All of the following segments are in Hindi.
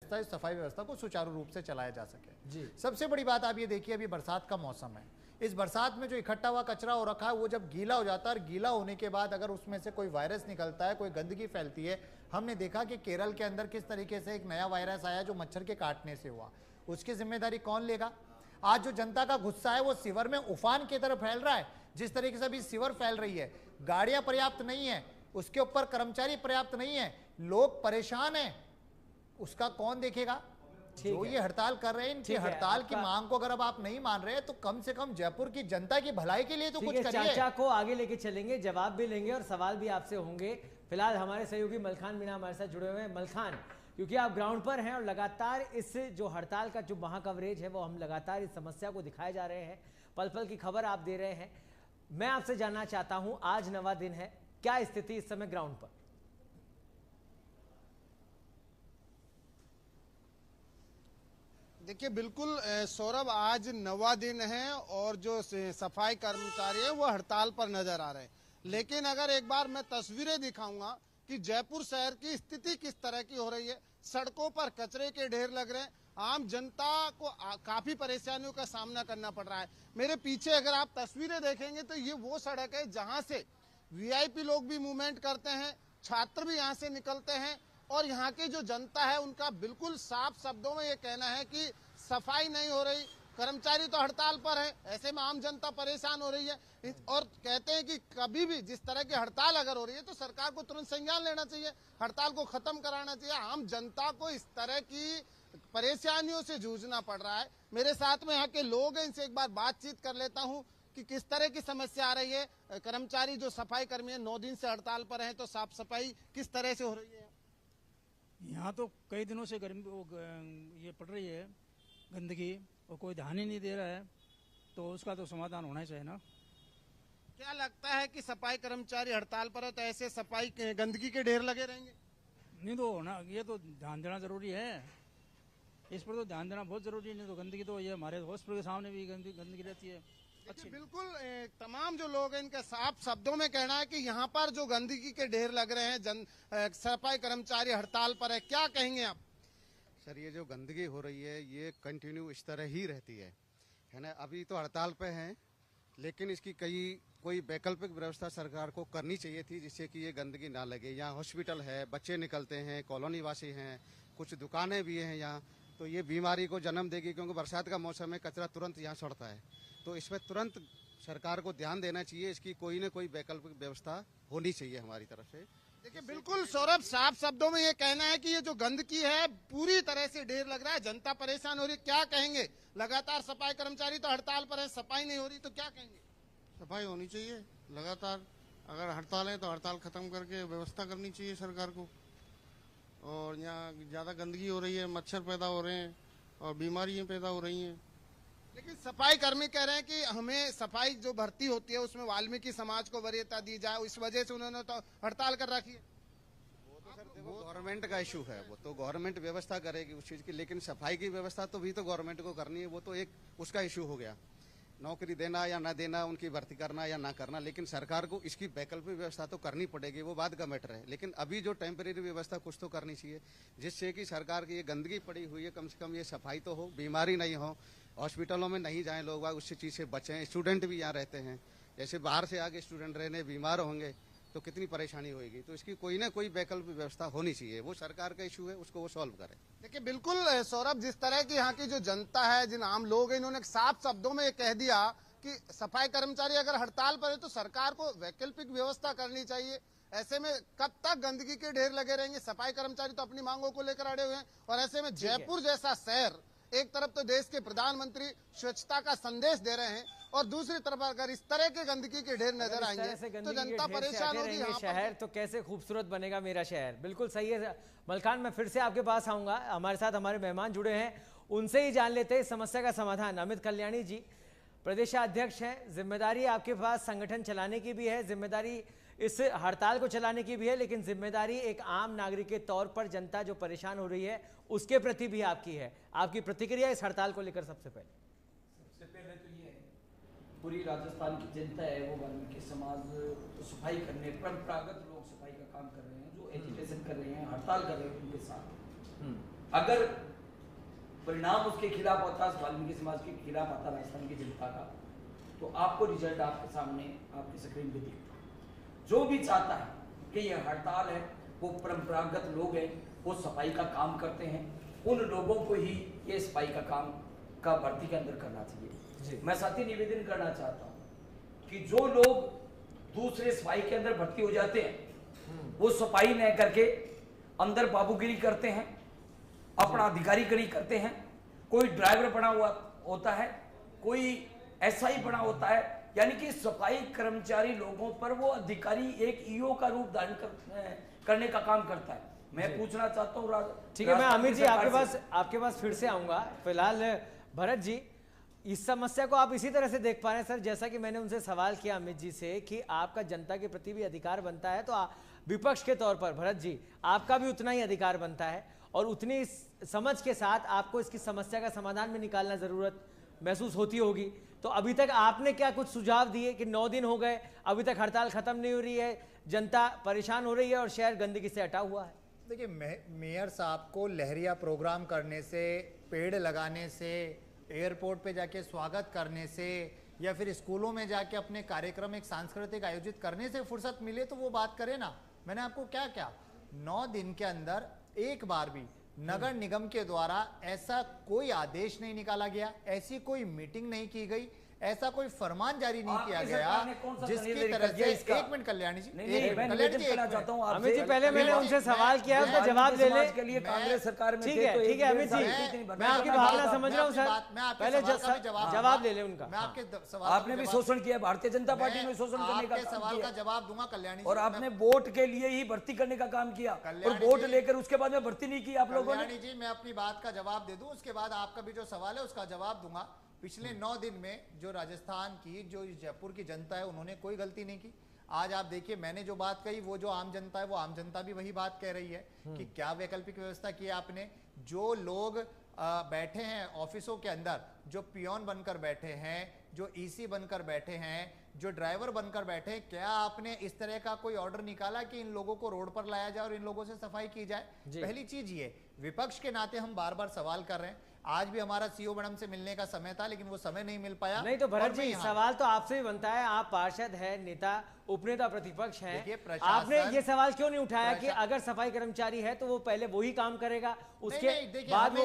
व्यवस्था, इस सफाई व्यवस्था को सुचारू रूप से चलाया जा सके। जी। सबसे बड़ी बात आप ये देखिए, अभी बरसात का मौसम है, इस बरसात में जो इकट्ठा हुआ कचरा हो रखा है वो जब गीला हो जाता है, और गीला होने के बाद अगर उसमें से कोई वायरस निकलता है, कोई गंदगी फैलती है। हमने देखा कि केरल के अंदर किस तरीके से एक नया वायरस आया जो मच्छर के काटने से हुआ, उसकी जिम्मेदारी कौन लेगा? आज जो जनता का गुस्सा है वो सीवर में उफान की तरफ फैल रहा है। जिस तरीके से अभी सीवर फैल रही है, गाड़ियां पर्याप्त नहीं है, उसके ऊपर कर्मचारी पर्याप्त नहीं है, लोग परेशान हैं, उसका कौन देखेगा? जो ये हड़ताल कर रहे हैं, इनकी हड़ताल की मांग को अगर अब आप नहीं मान रहे तो कम से कम जयपुर की जनता की भलाई के लिए तो कुछ करिए। चाचा को आगे लेके चलेंगे, जवाब भी लेंगे और सवाल भी आपसे होंगे। फिलहाल हमारे सहयोगी मलखान मीणा हमारे साथ जुड़े हुए हैं। मलखान, क्योंकि आप ग्राउंड पर हैं और लगातार इस जो हड़ताल का जो महाकवरेज है वो हम लगातार इस समस्या को दिखाए जा रहे हैं, पल पल की खबर आप दे रहे हैं। मैं आपसे जानना चाहता हूं, आज नवा दिन है, क्या स्थिति इस समय ग्राउंड पर? देखिए बिल्कुल सौरभ, आज नवा दिन है और जो सफाई कर्मचारी है वो हड़ताल पर नजर आ रहे हैं। लेकिन अगर एक बार मैं तस्वीरें दिखाऊंगा कि जयपुर शहर की स्थिति किस तरह की हो रही है। सड़कों पर कचरे के ढेर लग रहे हैं, आम जनता को काफी परेशानियों का सामना करना पड़ रहा है। मेरे पीछे अगर आप तस्वीरें देखेंगे तो ये वो सड़क है जहां से वीआईपी लोग भी मूवमेंट करते हैं, छात्र भी यहाँ से निकलते हैं, और यहाँ की जो जनता है उनका बिल्कुल साफ शब्दों में ये कहना है कि सफाई नहीं हो रही, कर्मचारी तो हड़ताल पर है, ऐसे में आम जनता परेशान हो रही है। और कहते हैं कि कभी भी जिस तरह की हड़ताल अगर हो रही है तो सरकार को तुरंत संज्ञान लेना चाहिए, हड़ताल को खत्म कराना चाहिए। आम जनता को इस तरह की परेशानियों से जूझना पड़ रहा है। मेरे साथ में यहाँ के लोग हैं, इनसे एक बार बातचीत कर लेता हूँ कि किस तरह की समस्या आ रही है। कर्मचारी जो सफाई कर्मी है 9 दिन से हड़ताल पर हैं, तो साफ सफाई किस तरह से हो रही है? यहाँ तो कई दिनों से गर्मी ये पड़ रही है गंदगी, और कोई ध्यान ही नहीं दे रहा है, तो उसका तो समाधान होना ही चाहिए ना। क्या लगता है कि सफाई कर्मचारी हड़ताल पर है तो ऐसे सफाई गंदगी के ढेर लगे रहेंगे? नहीं तो होना, ये तो ध्यान देना जरूरी है, इस पर तो ध्यान देना बहुत जरूरी है। नहीं तो गंदगी तो ये हमारे हॉस्पिटल के सामने भी गंदगी रहती है। अच्छा, बिल्कुल तमाम जो लोग हैं इनका साफ शब्दों में कहना है कि यहाँ पर जो गंदगी के ढेर लग रहे हैं, सफाई कर्मचारी हड़ताल पर है, क्या कहेंगे आप? सर, ये जो गंदगी हो रही है ये कंटिन्यू इस तरह ही रहती है ना। अभी तो हड़ताल पे हैं, लेकिन इसकी कोई वैकल्पिक व्यवस्था सरकार को करनी चाहिए थी जिससे कि ये गंदगी ना लगे। यहाँ हॉस्पिटल है, बच्चे निकलते हैं, कॉलोनी वासी हैं, कुछ दुकानें भी हैं यहाँ, तो ये बीमारी को जन्म देगी, क्योंकि बरसात का मौसम है, कचरा तुरंत यहाँ सड़ता है। तो इसमें तुरंत सरकार को ध्यान देना चाहिए, इसकी कोई न कोई वैकल्पिक व्यवस्था होनी चाहिए हमारी तरफ से। देखिए बिल्कुल सौरभ, साफ शब्दों में ये कहना है कि ये जो गंदगी है पूरी तरह से ढेर लग रहा है, जनता परेशान हो रही है। क्या कहेंगे? लगातार सफाई कर्मचारी तो हड़ताल पर है, सफाई नहीं हो रही, तो क्या कहेंगे? सफाई होनी चाहिए लगातार। अगर हड़ताल है तो हड़ताल खत्म करके व्यवस्था करनी चाहिए सरकार को। और यहाँ ज्यादा गंदगी हो रही है, मच्छर पैदा हो रहे हैं और बीमारियां पैदा हो रही हैं। लेकिन सफाई कर्मी कह रहे हैं कि हमें सफाई जो भर्ती होती है उसमें वाल्मीकि समाज को वरीयता दी जाए, इस वजह से उन्होंने तो हड़ताल कर रखी है। वो तो सर देखो गवर्नमेंट का इशू है, वो तो गवर्नमेंट व्यवस्था करेगी उस चीज की, लेकिन सफाई की व्यवस्था तो भी तो गवर्नमेंट को करनी है। वो तो एक उसका इशू हो गया, नौकरी देना या ना देना, उनकी भर्ती करना या ना करना, लेकिन सरकार को इसकी वैकल्पिक व्यवस्था तो करनी पड़ेगी, वो बात का मैटर है। लेकिन अभी जो टेम्परेरी व्यवस्था कुछ तो करनी चाहिए जिससे कि सरकार की ये गंदगी पड़ी हुई है कम से कम ये सफाई तो हो, बीमारी नहीं हो, हॉस्पिटलों में नहीं जाएं लोग, उस चीज से बचें। स्टूडेंट भी यहाँ रहते हैं, जैसे बाहर से आके स्टूडेंट रहने बीमार होंगे तो कितनी परेशानी होगी। तो इसकी कोई ना कोई वैकल्पिक व्यवस्था होनी चाहिए, वो सरकार का इशू है, उसको वो सॉल्व करे। देखिए बिल्कुल सौरभ, जिस तरह की यहाँ की जो जनता है, जिन आम लोग हैं, इन्होंने साफ शब्दों में कह दिया कि सफाई कर्मचारी अगर हड़ताल पर है तो सरकार को वैकल्पिक व्यवस्था करनी चाहिए। ऐसे में कब तक गंदगी के ढेर लगे रहेंगे? सफाई कर्मचारी तो अपनी मांगों को लेकर अड़े हुए हैं, और ऐसे में जयपुर जैसा शहर, एक तरफ तो देश के प्रधानमंत्री स्वच्छता का संदेश दे रहे हैं और दूसरी तरफ अगर इस तरह के गंदगी के ढेर नजर आएंगे तो जनता परेशान होगी। शहर तो कैसे खूबसूरत बनेगा मेरा शहर। बिल्कुल सही है मलखान, मैं फिर से आपके पास आऊंगा। हमारे साथ हमारे मेहमान जुड़े हैं, उनसे ही जान लेते हैं इस समस्या का समाधान। अमित कल्याणी जी प्रदेशाध्यक्ष हैं, जिम्मेदारी आपके पास संगठन चलाने की भी है, जिम्मेदारी इस हड़ताल को चलाने की भी है, लेकिन जिम्मेदारी एक आम नागरिक के तौर पर जनता जो परेशान हो रही है उसके प्रति भी आपकी है। आपकी प्रतिक्रिया इस हड़ताल को लेकर सबसे पहले? सबसे पहले तो ये पूरी राजस्थान की जनता है वो वाल्मीकि समाज तो सफाई करने, परंपरागत लोग सफाई का काम कर रहे हैं, जो एजुटेशन कर रहे हैं, हड़ताल कर रहे हैं उनके साथ। अगर परिणाम उसके खिलाफ होता, वाल्मीकि समाज के खिलाफ आता राजस्थान की जनता का, तो आपको रिजल्ट आपके सामने आपकी स्क्रीन पे दिखता। जो भी चाहता है कि ये हड़ताल है, वो परंपरागत लोग हैं, वो सफाई का काम करते हैं, उन लोगों को ही ये सफाई का काम का भर्ती के अंदर करना चाहिए। मैं साथ ही निवेदन करना चाहता हूँ कि जो लोग दूसरे सफाई के अंदर भर्ती हो जाते हैं, वो सफाई न करके अंदर बाबूगिरी करते हैं, अपना अधिकारीगिरी करते हैं। कोई ड्राइवर बना हुआ होता है, कोई एसआई बना होता है, यानी कि सफाई कर्मचारी लोगों पर वो अधिकारी एक ईओ का रूप धारण करने का काम करता है। मैं पूछना चाहता हूँ, ठीक है, मैं अमित जी आपके पास फिर से आऊंगा। फिलहाल भरत जी, इस समस्या को आप इसी तरह से देख पा रहे हैं सर, जैसा कि मैंने उनसे सवाल किया अमित जी से कि आपका जनता के प्रति भी अधिकार बनता है, तो विपक्ष के तौर पर भरत जी आपका भी उतना ही अधिकार बनता है और उतनी समझ के साथ आपको इसकी समस्या का समाधान भी निकालना जरूरत महसूस होती होगी। तो अभी तक आपने क्या कुछ सुझाव दिए कि 9 दिन हो गए, अभी तक हड़ताल खत्म नहीं हो रही है, जनता परेशान हो रही है और शहर गंदगी से हटा हुआ है? देखिए, मेयर साहब को लहरिया प्रोग्राम करने से, पेड़ लगाने से, एयरपोर्ट पे जाके स्वागत करने से, या फिर स्कूलों में जाके अपने कार्यक्रम एक सांस्कृतिक आयोजित करने से फुर्सत मिले तो वो बात करें ना। मैंने आपको क्या क्या 9 दिन के अंदर एक बार भी नगर निगम के द्वारा ऐसा कोई आदेश नहीं निकाला गया, ऐसी कोई मीटिंग नहीं की गई, ऐसा कोई फरमान जारी नहीं किया गया जिसकी तरह से। एक मिनट कल्याणी जी, अमित जी पहले मैंने उनसे सवाल किया, उसका जवाब ले ले। कांग्रेस सरकार में ठीक है ठीक है अमित जी, मैं आपकी भावना समझ रहा हूँ सर, पहले जवाब ले ले उनका। मैं आपके सवाल, आपने भी शोषण किया, भारतीय जनता पार्टी ने शोषण करने का सवाल का जवाब दूंगा कल्याणी जी। और आपने वोट के लिए ही भर्ती करने का काम किया और वोट लेकर उसके बाद में भर्ती नहीं की आप लोगों ने। कल्याणी जी, मैं अपनी बात का जवाब दे दूं, उसके बाद आपका भी जो सवाल है उसका जवाब दूंगा। पिछले 9 दिन में जो राजस्थान की, जो जयपुर की जनता है, उन्होंने कोई गलती नहीं की। आज आप देखिए, मैंने जो बात कही, वो जो आम जनता है, वो आम जनता भी वही बात कह रही है कि क्या वैकल्पिक व्यवस्था की है आपने। जो लोग बैठे हैं ऑफिसों के अंदर, जो पियोन बनकर बैठे हैं, जो ईसी बनकर बैठे हैं, जो ड्राइवर बनकर बैठे हैं, क्या आपने इस तरह का कोई ऑर्डर निकाला कि इन लोगों को रोड पर लाया जाए और इन लोगों से सफाई की जाए? पहली चीज ये, विपक्ष के नाते हम बार बार सवाल कर रहे हैं। आज भी हमारा सीओ मैडम से मिलने का समय था, लेकिन वो समय नहीं मिल पाया। नहीं तो भरत जी, सवाल तो आपसे भी बनता है, आप पार्षद है, नेता, उपनेता प्रतिपक्ष हैं, आपने ये सवाल क्यों नहीं उठाया कि अगर सफाई कर्मचारी है तो वो पहले वही काम करेगा, उसके बाद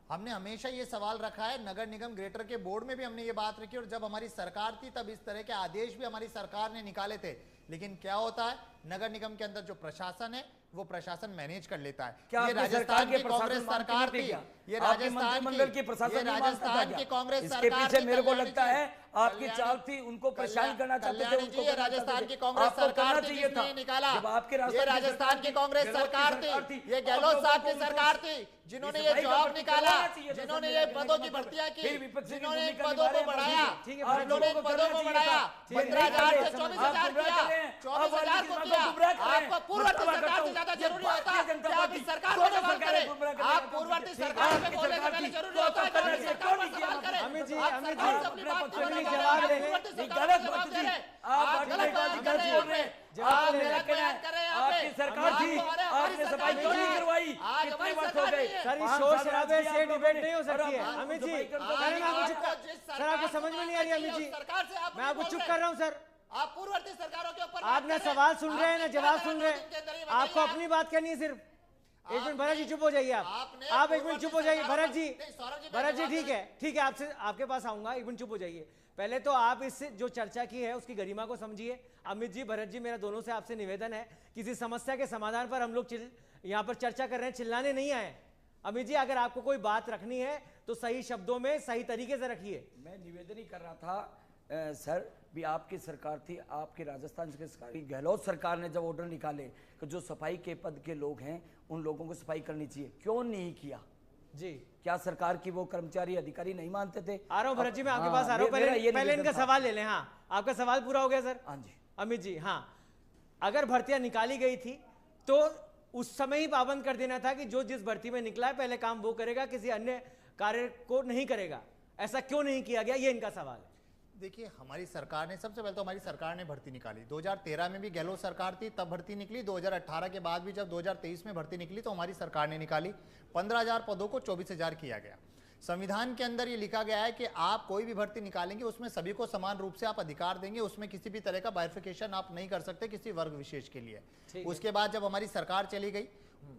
हमने हमेशा ये सवाल रखा है। नगर निगम ग्रेटर के बोर्ड में भी हमने ये बात रखी, और जब हमारी सरकार थी तब इस तरह के आदेश भी हमारी सरकार ने निकाले थे। लेकिन क्या होता है, नगर निगम के अंदर जो प्रशासन है वो प्रशासन मैनेज कर लेता है। ये राजस्थान की कांग्रेस सरकार थी, ये राजस्थान की प्रशासन, राजस्थान की कांग्रेस सरकार, इसके पीछे मेरे को लगता है आपकी चाल थी, उनको परेशान करना चाहते थे, उनको राजस्थान की कांग्रेस सरकार थी जिसने निकाला। ये राजस्थान की कांग्रेस सरकार थी, ये गहलोत साहब की सरकार थी जिन्होंने ये जॉब निकाला, जिन्होंने ये पदों की भर्तियां की, जिन्होंने इन पदों को बढ़ाया, जिन्होंने इन पदों को बढ़ाया, 15,000 से 24,000 किया, 24,000 को किया। आपको पूर्ववर्ती सरकार से ज्यादा जरूरी होता है कि आप इस सरकार को सवाल करें। आप पूर्ववर्ती सरकार पे बोलने का पहले जरूरी होता है कि आप सरकार पर सवाल करें। अमित जी, आप सरकार से अपनी बात जवाब नहीं दे रहे, गलत बात दे रहे, आप गलत बात कर रहे हैं। आप गलत बयान कर रहे हैं, आपकी सरकार थी, आपने सफाई क्यों नहीं करवाई? कितने वर्ष हो गए? सर, इस शोर शराबे से डिबेट नहीं हो सकती है अमित जी। सर, आपको समझ में नहीं आ रही अमित जी, मैं आपको चुप कर रहा हूँ सर। आप पूर्ववर्ती सरकारों के ऊपर आप ना सवाल सुन रहे हैं ना जवाब सुन रहे हैं, आपको अपनी बात करनी है सिर्फ। एक मिनट भरत जी, चुप हो जाइए आप 1 मिनट चुप हो जाइए भरत जी। ठीक है, आपसे आपके पास आऊंगा, 1 मिनट चुप हो जाइए। पहले तो आप इससे जो चर्चा की है उसकी गरिमा को समझिए। अमित जी, भरत जी, मेरा दोनों से आपसे निवेदन है, किसी समस्या के समाधान पर हम लोग यहाँ पर चर्चा कर रहे हैं, चिल्लाने नहीं आए। अमित जी, अगर आपको कोई बात रखनी है तो सही शब्दों में सही तरीके से रखिए। मैं निवेदन ही कर रहा था सर, भी आपकी सरकार थी, आपके राजस्थान की सरकार, गहलोत सरकार ने जब ऑर्डर निकाले कि जो सफाई के पद के लोग हैं उन लोगों को सफाई करनी चाहिए, क्यों नहीं किया जी? क्या सरकार की वो कर्मचारी अधिकारी नहीं मानते थे? आ रहा हूँ भरत जी, मैं आपके पास आ रहा हूँ, पहले इनका सवाल ले लें। हाँ, आपका सवाल पूरा हो गया सर? हाँ जी अमित जी, हाँ, अगर भर्तियां निकाली गई थी तो उस समय ही पाबंद कर देना था कि जो जिस भर्ती में निकला है पहले काम वो करेगा, किसी अन्य कार्य को नहीं करेगा। ऐसा क्यों नहीं किया गया, ये इनका सवाल है। देखिए, हमारी सरकार ने, सबसे पहले तो हमारी सरकार ने भर्ती निकाली। 2013 में भी गहलोत सरकार थी, तब भर्ती निकली। 2018 के बाद भी जब 2023 में भर्ती निकली तो हमारी सरकार ने निकाली। 15,000 पदों को 24,000 किया गया। संविधान के अंदर ये लिखा गया है कि आप कोई भी भर्ती निकालेंगे उसमें सभी को समान रूप से आप अधिकार देंगे, उसमें किसी भी तरह का बाइफिकेशन आप नहीं कर सकते किसी वर्ग विशेष के लिए। उसके बाद जब हमारी सरकार चली गई,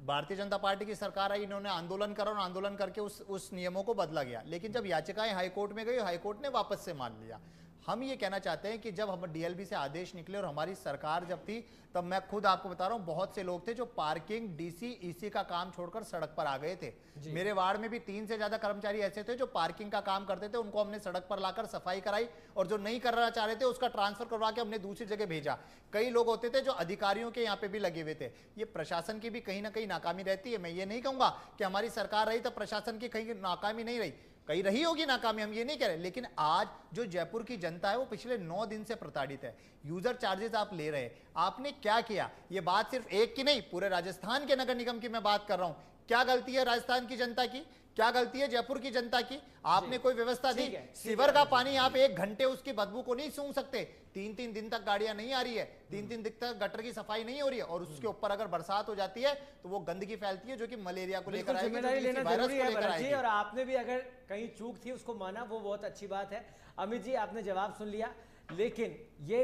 भारतीय जनता पार्टी की सरकार आई, इन्होंने आंदोलन करा और आंदोलन करके उस नियमों को बदला गया। लेकिन जब याचिकाएं हाईकोर्ट में गई, हाईकोर्ट ने वापस से मान लिया। हम ये कहना चाहते हैं कि जब हम डीएलबी से आदेश निकले और हमारी सरकार जब थी, तब मैं खुद आपको बता रहा हूं, बहुत से लोग थे जो पार्किंग, डीसी, ईसी का काम छोड़कर सड़क पर आ गए थे। मेरे वार्ड में भी 3 से ज्यादा कर्मचारी ऐसे थे जो पार्किंग का काम करते थे, उनको हमने सड़क पर लाकर सफाई कराई, और जो नहीं करना चाह रहे थे उसका ट्रांसफर करवा के हमने दूसरी जगह भेजा। कई लोग होते थे जो अधिकारियों के यहाँ पे भी लगे हुए थे। ये प्रशासन की भी कहीं ना कहीं नाकामी रहती है। मैं ये नहीं कहूंगा कि हमारी सरकार रही तब प्रशासन की कहीं नाकामी नहीं रही, कहीं रही होगी नाकामी, हम ये नहीं कह रहे। लेकिन आज जो जयपुर की जनता है वो पिछले 9 दिन से प्रताड़ित है। यूजर चार्जेस आप ले रहे हैं, आपने क्या किया? ये बात सिर्फ एक की नहीं, पूरे राजस्थान के नगर निगम की मैं बात कर रहा हूं। क्या गलती है राजस्थान की जनता की? क्या गलती है जयपुर की जनता की? आपने कोई व्यवस्था दी? सीवर का पानी आप 1 घंटे उसकी बदबू को नहीं सूंघ सकते। 3-3 दिन तक गाड़ियां नहीं आ रही है, 3-3 दिन तक गटर की सफाई नहीं हो रही है, और उसके ऊपर अगर बरसात हो जाती है तो वो गंदगी फैलती है जो कि मलेरिया को लेकर आएगी, जिम्मेदारी लेना जरूरी है भरत जी, आएगी। और आपने भी अगर कहीं चूक थी उसको माना, वो बहुत अच्छी बात है। अमित जी, आपने जवाब सुन लिया, लेकिन ये